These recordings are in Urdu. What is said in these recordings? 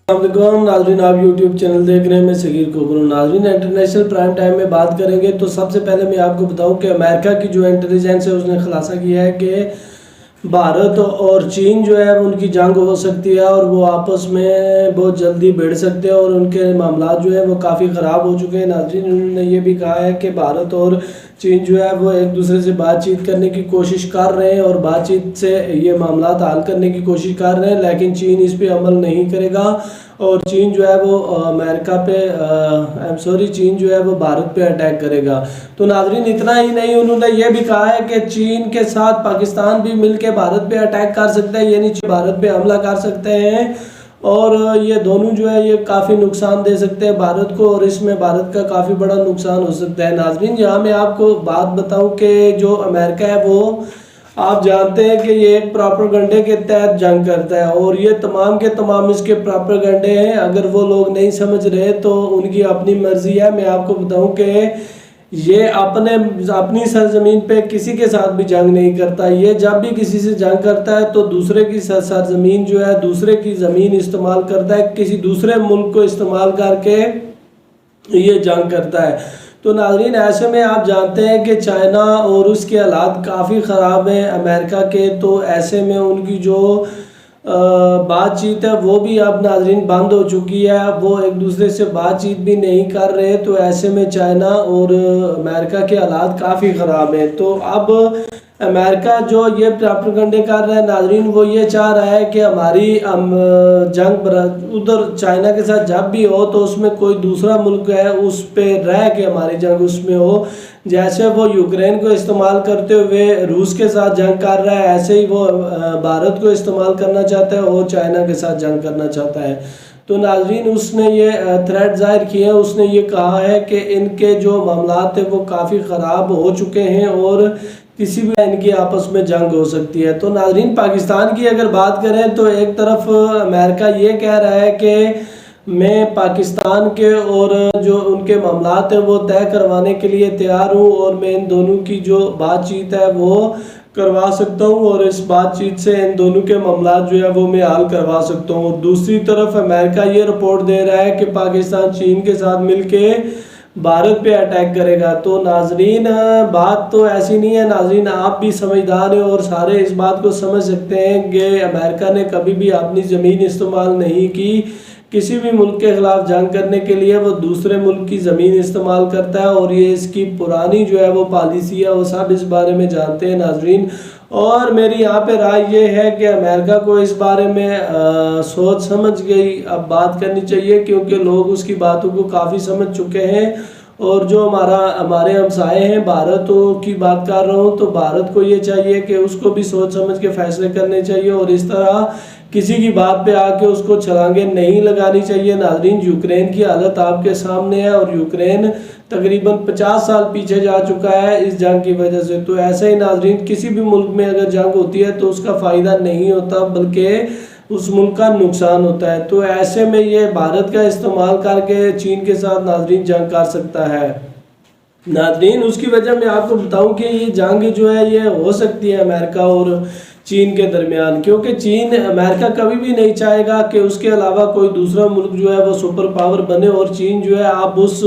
السلام ناظرین، آپ یوٹیوب چینل دیکھ رہے ہیں، میں صغیر کوکرو۔ ناظرین، انٹرنیشنل پرائم ٹائم میں بات کریں گے تو سب سے پہلے میں آپ کو بتاؤں کہ امریکہ کی جو انٹیلیجنس ہے اس نے خلاصہ کیا ہے کہ بھارت اور چین جو ہے ان کی جنگ ہو سکتی ہے اور وہ آپس میں بہت جلدی بھیڑ سکتے ہیں اور ان کے معاملات جو ہیں وہ کافی خراب ہو چکے ہیں۔ ناظرین، انہوں نے یہ بھی کہا ہے کہ بھارت اور چین جو ہے وہ ایک دوسرے سے بات چیت کرنے کی کوشش کر رہے ہیں اور بات چیت سے یہ معاملات حل کرنے کی کوشش کر رہے ہیں، لیکن چین اس پہ عمل نہیں کرے گا اور چین جو ہے وہ امریکہ پہ چین جو ہے وہ بھارت پہ اٹیک کرے گا۔ تو ناظرین، اتنا ہی نہیں، انہوں نے یہ بھی کہا ہے کہ چین کے ساتھ پاکستان بھی مل کے بھارت پہ اٹیک کر سکتا ہے، یعنی بھارت پہ حملہ کر سکتے ہیں اور یہ دونوں جو ہے یہ کافی نقصان دے سکتے ہیں بھارت کو اور اس میں بھارت کا کافی بڑا نقصان ہو سکتا ہے۔ ناظرین، یہاں میں آپ کو بات بتاؤں کہ جو امریکہ ہے وہ آپ جانتے ہیں کہ یہ ایک پراپرگنڈے کے تحت جنگ کرتا ہے اور یہ تمام کے تمام اس کے پراپرگنڈے ہیں۔ اگر وہ لوگ نہیں سمجھ رہے تو ان کی اپنی مرضی ہے۔ میں آپ کو بتاؤں کہ یہ اپنی سرزمین پہ کسی کے ساتھ بھی جنگ نہیں کرتا۔ یہ جب بھی کسی سے جنگ کرتا ہے تو دوسرے کی سرزمین جو ہے، دوسرے کی زمین استعمال کرتا ہے، کسی دوسرے ملک کو استعمال کر کے یہ جنگ کرتا ہے۔ تو ناظرین، ایسے میں آپ جانتے ہیں کہ چائنا اور اس کے حالات کافی خراب ہیں امریکہ کے، تو ایسے میں ان کی جو بات چیت ہے وہ بھی اب ناظرین بند ہو چکی ہے، وہ ایک دوسرے سے بات چیت بھی نہیں کر رہے۔ تو ایسے میں چائنا اور امریکہ کے حالات کافی خراب ہیں۔ تو اب امریکہ جو یہ پراپیگنڈے کر رہا ہے ناظرین، وہ یہ چاہ رہا ہے کہ ہماری جنگ ادھر چائنا کے ساتھ جب بھی ہو تو اس میں کوئی دوسرا ملک ہے اس پہ رہ کے ہماری جنگ اس میں ہو۔ جیسے وہ یوکرین کو استعمال کرتے ہوئے روس کے ساتھ جنگ کر رہا ہے، ایسے ہی وہ بھارت کو استعمال کرنا چاہتا ہے اور چائنا کے ساتھ جنگ کرنا چاہتا ہے۔ تو ناظرین، اس نے یہ تھریٹ ظاہر کیا ہے، اس نے یہ کہا ہے کہ ان کے جو معاملات ہیں وہ کافی خراب ہو چکے ہیں اور کسی بھی ان کی آپس میں جنگ ہو سکتی ہے۔ تو ناظرین، پاکستان کی اگر بات کریں تو ایک طرف امریکہ یہ کہہ رہا ہے کہ میں پاکستان کے اور جو ان کے معاملات ہیں وہ طے کروانے کے لیے تیار ہوں اور میں ان دونوں کی جو بات چیت ہے وہ کروا سکتا ہوں اور اس بات چیت سے ان دونوں کے معاملات جو ہے وہ میں حل کروا سکتا ہوں۔ اور دوسری طرف امریکہ یہ رپورٹ دے رہا ہے کہ پاکستان چین کے ساتھ مل کے بھارت پہ اٹیک کرے گا۔ تو ناظرین، بات تو ایسی نہیں ہے۔ ناظرین، آپ بھی سمجھدار ہیں اور سارے اس بات کو سمجھ سکتے ہیں کہ امریکہ نے کبھی بھی اپنی زمین استعمال نہیں کی۔ کسی بھی ملک کے خلاف جنگ کرنے کے لیے وہ دوسرے ملک کی زمین استعمال کرتا ہے اور یہ اس کی پرانی جو ہے وہ پالیسی ہے، وہ سب اس بارے میں جانتے ہیں ناظرین۔ اور میری یہاں پہ رائے یہ ہے کہ امریکہ کو اس بارے میں سوچ سمجھ گئی اب بات کرنی چاہیے، کیونکہ لوگ اس کی باتوں کو کافی سمجھ چکے ہیں۔ اور جو ہمارے ہمسائے ہیں، بھارت کی بات کر رہا ہوں، تو بھارت کو یہ چاہیے کہ اس کو بھی سوچ سمجھ کے فیصلے کرنے چاہیے اور اس طرح کسی کی بات پہ آ کے اس کو چھلانگیں نہیں لگانی چاہیے۔ ناظرین، یوکرین کی حالت آپ کے سامنے ہے اور یوکرین تقریباً 50 سال پیچھے جا چکا ہے اس جنگ کی وجہ سے۔ تو ایسے ہی ناظرین، کسی بھی ملک میں اگر جنگ ہوتی ہے تو اس کا فائدہ نہیں ہوتا بلکہ اس ملک کا نقصان ہوتا ہے۔ تو ایسے میں یہ بھارت کا استعمال کر کے چین کے ساتھ ناظرین جنگ کر سکتا ہے۔ ناظرین، اس کی وجہ میں آپ کو بتاؤں کہ یہ جنگ جو ہے یہ ہو سکتی ہے امریکہ اور چین کے درمیان، کیونکہ امریکہ کبھی بھی نہیں چاہے گا کہ اس کے علاوہ کوئی دوسرا ملک جو ہے وہ سپر پاور بنے، اور چین جو ہے اب اس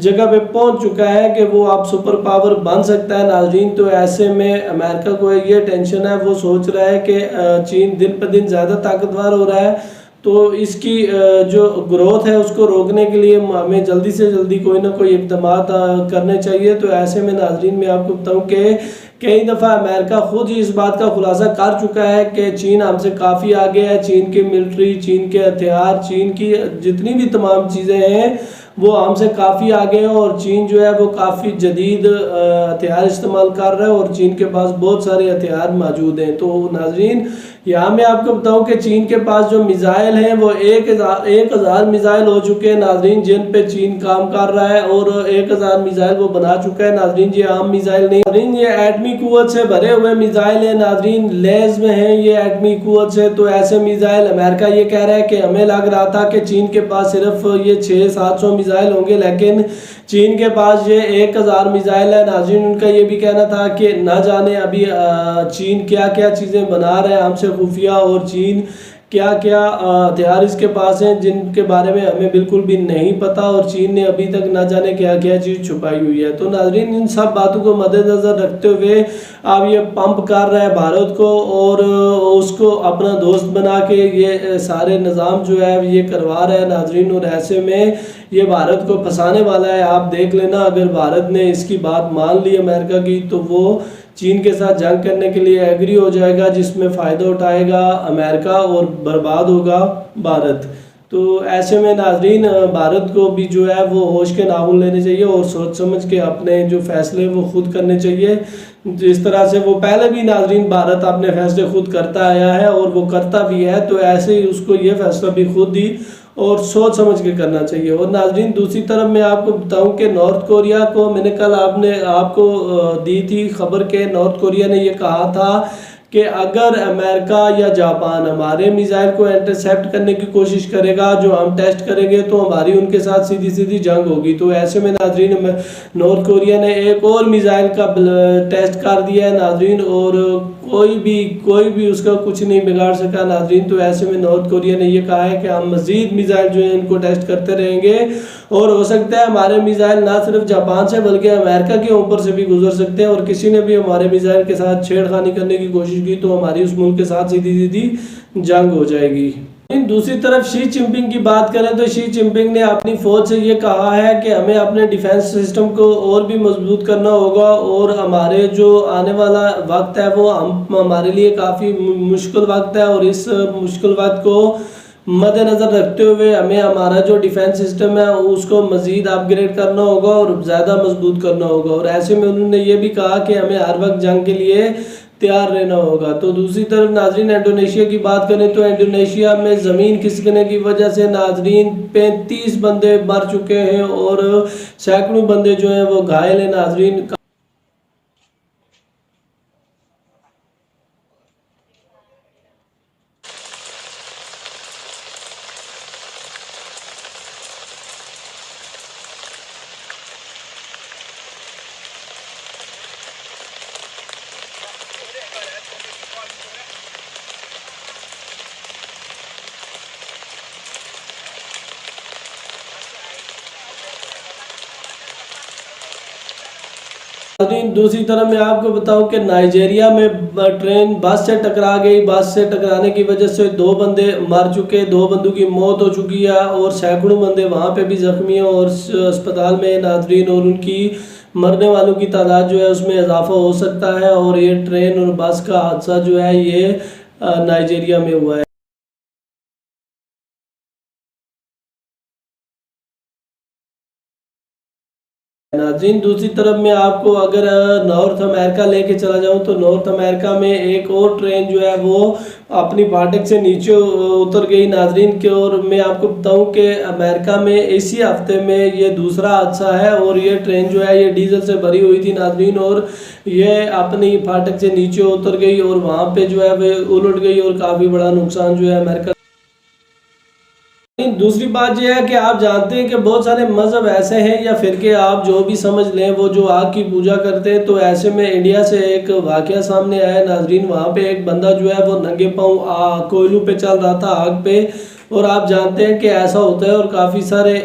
جگہ پہ پہنچ چکا ہے کہ وہ اب سپر پاور بن سکتا ہے ناظرین۔ تو ایسے میں امریکہ کو یہ ٹینشن ہے، وہ سوچ رہا ہے کہ چین دن پہ دن زیادہ طاقتور ہو رہا ہے، تو اس کی جو گروتھ ہے اس کو روکنے کے لیے ہمیں جلدی سے جلدی کوئی نہ کوئی اقدامات کرنے چاہیے۔ تو ایسے میں ناظرین میں آپ کو بتاؤں کہ کئی دفعہ امریکہ خود ہی اس بات کا خلاصہ کر چکا ہے کہ چین ہم سے کافی آگے ہے، چین کی ملٹری، چین کے ہتھیار، چین کی جتنی بھی تمام چیزیں ہیں وہ ہم سے کافی آگے ہیں اور چین جو ہے وہ کافی جدید ہتھیار استعمال کر رہا ہے اور چین کے پاس بہت سارے ہتھیار موجود ہیں۔ تو ناظرین، یہاں میں آپ کو بتاؤں کہ چین کے پاس جو میزائل ہیں وہ 1000 میزائل ہو چکے ہیں ناظرین، جن پہ چین کام کر رہا ہے اور 1000 میزائل وہ بنا چکا ہے ناظرین۔ یہ عام میزائل نہیں ناظرین، یہ ایٹمی قوت سے بھرے ہوئے میزائل ہیں ناظرین، لیز میں ہیں یہ ایٹمی قوت سے۔ تو ایسے میزائل امریکہ یہ کہہ رہا ہے کہ ہمیں لگ رہا تھا کہ چین کے پاس صرف یہ 600-700 میزائل ہوں گے، لیکن چین کے پاس یہ 1000 میزائل ہے ناظرین۔ ان کا یہ بھی کہنا تھا کہ نہ جانے ابھی چین کیا کیا چیزیں بنا رہے ہیں ہم سے خفیہ، اور چین کیا کیا ہتھیار اس کے پاس ہیں جن کے بارے میں ہمیں بالکل بھی نہیں پتہ، اور چین نے ابھی تک نہ جانے کیا کیا چیز چھپائی ہوئی ہے۔ تو ناظرین ان سب باتوں کو مد نظر رکھتے ہوئے اب یہ پمپ کر رہا ہے بھارت کو اور اس کو اپنا دوست بنا کے یہ سارے نظام جو ہے یہ کروا رہا ہے ناظرین، اور ایسے میں یہ بھارت کو پھنسانے والا ہے۔ آپ دیکھ لینا اگر بھارت نے اس کی بات مان لی امریکہ کی تو وہ چین کے ساتھ جنگ کرنے کے لیے ایگری ہو جائے گا، جس میں فائدہ اٹھائے گا امریکہ اور برباد ہوگا بھارت۔ تو ایسے میں ناظرین بھارت کو بھی جو ہے وہ ہوش کے ناخن لینے چاہیے اور سوچ سمجھ کے اپنے جو فیصلے وہ خود کرنے چاہیے، جس طرح سے وہ پہلے بھی ناظرین بھارت اپنے فیصلے خود کرتا آیا ہے اور وہ کرتا بھی ہے، تو ایسے ہی اس کو یہ فیصلہ بھی خود ہی اور سوچ سمجھ کے کرنا چاہیے۔ اور ناظرین دوسری طرف میں آپ کو بتاؤں کہ نارتھ کوریا کو میں نے کل آپ کو دی تھی خبر کہ نارتھ کوریا نے یہ کہا تھا کہ اگر امریکہ یا جاپان ہمارے میزائل کو انٹرسیپٹ کرنے کی کوشش کرے گا جو ہم ٹیسٹ کریں گے تو ہماری ان کے ساتھ سیدھی جنگ ہوگی۔ تو ایسے میں ناظرین نارتھ کوریا نے ایک اور میزائل کا ٹیسٹ کر دیا ہے ناظرین، اور کوئی بھی اس کا کچھ نہیں بگاڑ سکا ناظرین۔ تو ایسے میں نارتھ کوریا نے یہ کہا ہے کہ ہم مزید میزائل جو ہیں ان کو ٹیسٹ کرتے رہیں گے، اور ہو سکتا ہے ہمارے میزائل نہ صرف جاپان سے بلکہ امریکہ کے اوپر سے بھی گزر سکتے ہیں، اور کسی نے بھی ہمارے میزائل کے ساتھ چھیڑ خانی کرنے کی کوشش کی تو ہماری اس ملک کے ساتھ سیدھی جنگ ہو جائے گی۔ دوسری طرف شی جن پنگ کی بات کریں تو شی جن پنگ نے اپنی فوج سے یہ کہا ہے کہ ہمیں اپنے ڈیفنس سسٹم کو اور بھی مضبوط کرنا ہوگا، اور ہمارے جو آنے والا وقت ہے وہ ہمارے لیے کافی مشکل وقت ہے، اور اس مشکل وقت کو مد نظر رکھتے ہوئے ہمیں ہمارا جو ڈیفنس سسٹم ہے اس کو مزید اپ گریڈ کرنا ہوگا اور زیادہ مضبوط کرنا ہوگا، اور ایسے میں انہوں نے یہ بھی کہا کہ ہمیں ہر وقت جنگ کے لیے تیار رہنا ہوگا۔ تو دوسری طرف ناظرین انڈونیشیا کی بات کریں تو انڈونیشیا میں زمین کھسکنے کی وجہ سے ناظرین 35 بندے مر چکے ہیں اور سینکڑوں بندے جو ہیں وہ گھائل ہیں ناظرین۔ دوسری طرف میں آپ کو بتاؤں کہ نائجیریا میں ٹرین بس سے ٹکرا گئی، بس سے ٹکرانے کی وجہ سے 2 بندے مر چکے، 2 بندوں کی موت ہو چکی ہے اور سینکڑوں بندے وہاں پہ بھی زخمی ہیں اور اسپتال میں ناظرین، اور ان کی مرنے والوں کی تعداد جو ہے اس میں اضافہ ہو سکتا ہے، اور یہ ٹرین اور بس کا حادثہ جو ہے یہ نائجیریا میں ہوا ہے۔ ناظرین دوسری طرف میں آپ کو اگر نارتھ امریکہ لے کے چلا جاؤں تو نارتھ امریکہ میں ایک اور ٹرین جو ہے وہ اپنی فاٹک سے نیچے اتر گئی ناظرین کے، اور میں آپ کو بتاؤں کہ امریکہ میں اسی ہفتے میں یہ دوسرا حادثہ ہے، اور یہ ٹرین جو ہے یہ ڈیزل سے بھری ہوئی تھی ناظرین، اور یہ اپنی فاٹک سے نیچے اتر گئی اور وہاں پہ جو ہے وہ الٹ گئی اور کافی بڑا نقصان جو ہے امریکہ۔ دوسری بات یہ ہے کہ آپ جانتے ہیں کہ بہت سارے مذہب ایسے ہیں یا فرقے آپ جو بھی سمجھ لیں وہ جو آگ کی پوجا کرتے ہیں، تو ایسے میں انڈیا سے ایک واقعہ سامنے آیا ناظرین۔ وہاں پہ ایک بندہ جو ہے وہ ننگے پاؤں کوئلوں پہ چل رہا تھا، آگ پہ، اور آپ جانتے ہیں کہ ایسا ہوتا ہے اور کافی سارے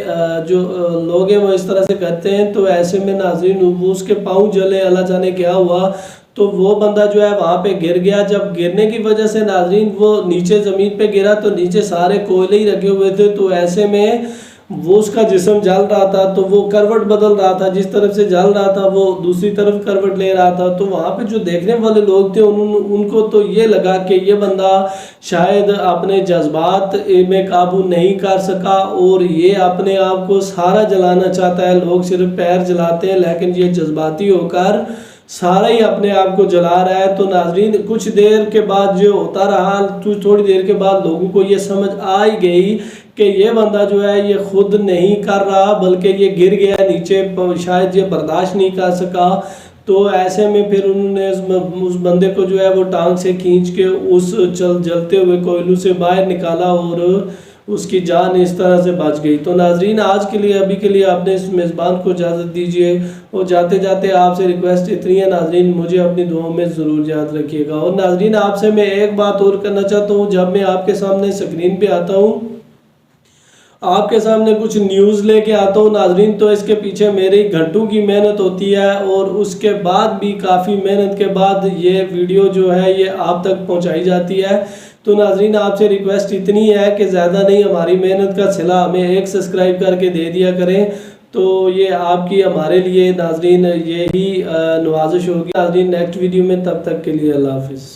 جو لوگ ہیں وہ اس طرح سے کرتے ہیں۔ تو ایسے میں ناظرین اس کے پاؤں جلے، اللہ جانے کیا ہوا، تو وہ بندہ جو ہے وہاں پہ گر گیا۔ جب گرنے کی وجہ سے ناظرین وہ نیچے زمین پہ گرا تو نیچے سارے کوئلے ہی رکھے ہوئے تھے، تو ایسے میں وہ اس کا جسم جل رہا تھا، تو وہ کروٹ بدل رہا تھا، جس طرف سے جل رہا تھا وہ دوسری طرف کروٹ لے رہا تھا۔ تو وہاں پہ جو دیکھنے والے لوگ تھے ان کو تو یہ لگا کہ یہ بندہ شاید اپنے جذبات میں قابو نہیں کر سکا اور یہ اپنے آپ کو سارا جلانا چاہتا ہے۔ لوگ صرف پیر جلاتے ہیں لیکن یہ جذباتی ہو کر سارا ہی اپنے آپ کو جلا رہا ہے۔ تو ناظرین کچھ دیر کے بعد جو ہوتا رہا، تھوڑی دیر کے بعد لوگوں کو یہ سمجھ آ ہی گئی کہ یہ بندہ جو ہے یہ خود نہیں کر رہا بلکہ یہ گر گیا نیچے، شاید یہ برداشت نہیں کر سکا۔ تو ایسے میں پھر انہوں نے اس بندے کو جو ہے وہ ٹانگ سے کھینچ کے اس جلتے ہوئے کوئلوں سے باہر نکالا اور اس کی جان اس طرح سے بچ گئی۔ تو ناظرین آج کے لیے ابھی کے لیے آپ نے اس میزبان کو اجازت دیجیے، اور جاتے جاتے آپ سے ریکویسٹ اتنی ہے ناظرین، مجھے اپنی دعاؤں میں ضرور یاد رکھیے گا۔ اور ناظرین آپ سے میں ایک بات اور کرنا چاہتا ہوں، جب میں آپ کے سامنے سکرین پہ آتا ہوں، آپ کے سامنے کچھ نیوز لے کے آتا ہوں ناظرین، تو اس کے پیچھے میری گھنٹوں کی محنت ہوتی ہے، اور اس کے بعد بھی کافی محنت کے بعد یہ ویڈیو جو ہے یہ آپ تک پہنچائی جاتی ہے۔ تو ناظرین آپ سے ریکویسٹ اتنی ہے کہ زیادہ نہیں، ہماری محنت کا صلہ ہمیں ایک سبسکرائب کر کے دے دیا کریں، تو یہ آپ کی ہمارے لیے ناظرین یہی نوازش ہوگی۔ ناظرین نیکسٹ ویڈیو میں، تب تک کے لیے اللہ حافظ۔